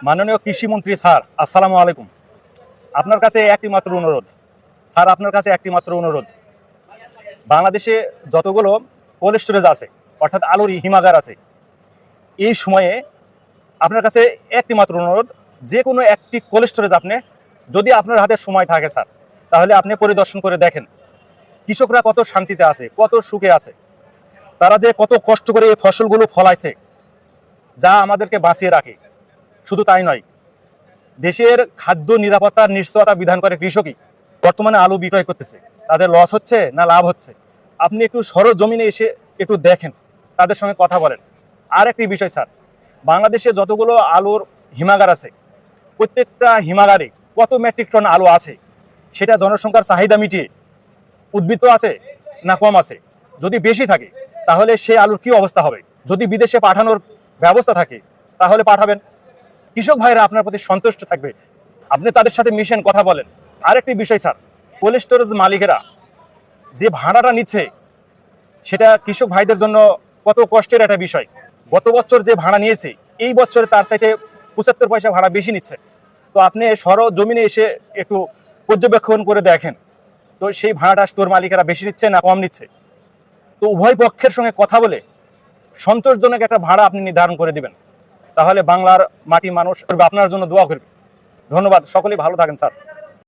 মাননীয় কৃষিমন্ত্রী স্যার, আসসালামু আলাইকুম। আপনার কাছে একটি মাত্র অনুরোধ স্যার, আপনার কাছে একটি মাত্র অনুরোধ। বাংলাদেশে যতগুলো কোল্ড স্টোরেজ আছে, অর্থাৎ আলুর হিমাগার আছে, এই সময়ে আপনার কাছে একটি মাত্র অনুরোধ, যে কোনো একটি কোল্ড স্টোরেজ আপনি, যদি আপনার হাতে সময় থাকে স্যার, তাহলে আপনি পরিদর্শন করে দেখেন কৃষকরা কত শান্তিতে আছে, কত সুখে আছে। তারা যে কত কষ্ট করে এই ফসলগুলো ফলাইছে, যা আমাদেরকে বাঁচিয়ে রাখে। শুধু তাই নয়, দেশের খাদ্য নিরাপত্তার নিশ্চয়তা বিধান করে কৃষকই। বর্তমানে আলু বিক্রয় করতেছে, তাদের লস হচ্ছে না লাভ হচ্ছে, আপনি একটু সরজমিনে এসে একটু দেখেন, তাদের সঙ্গে কথা বলেন। আর একটি বিষয় স্যার, বাংলাদেশে যতগুলো আলুর হিমাগার আছে, প্রত্যেকটা হিমাগারে কত মেট্রিক টন আলু আছে, সেটা জনসংখ্যার চাহিদা মিটিয়ে উদ্বৃত্ত আছে না কম আছে। যদি বেশি থাকে তাহলে সেই আলুর কি অবস্থা হবে। যদি বিদেশে পাঠানোর ব্যবস্থা থাকে তাহলে পাঠাবেন, কৃষক ভাইরা আপনার প্রতি সন্তুষ্ট থাকবে। আপনি তাদের সাথে মিশেন, কথা বলেন। আরেকটি বিষয় স্যার, কোল্ড স্টোরেজ মালিকেরা যে ভাড়াটা নিচ্ছে, সেটা কৃষক ভাইদের জন্য কত কষ্টের একটা বিষয়। গত বছর যে ভাড়া নিয়েছে, এই বছরে তার চাইতে 75 পয়সা ভাড়া বেশি নিচ্ছে। তো আপনি সরজমিনে এসে একটু পর্যবেক্ষণ করে দেখেন তো সেই ভাড়াটা স্টোর মালিকেরা বেশি নিচ্ছে না কম নিচ্ছে। তো উভয় পক্ষের সঙ্গে কথা বলে সন্তোষজনক একটা ভাড়া আপনি নির্ধারণ করে দিবেন, তাহলে বাংলার মাটি মানুষ আপনার জন্য দোয়া করবে। ধন্যবাদ, সকলেই ভালো থাকেন স্যার।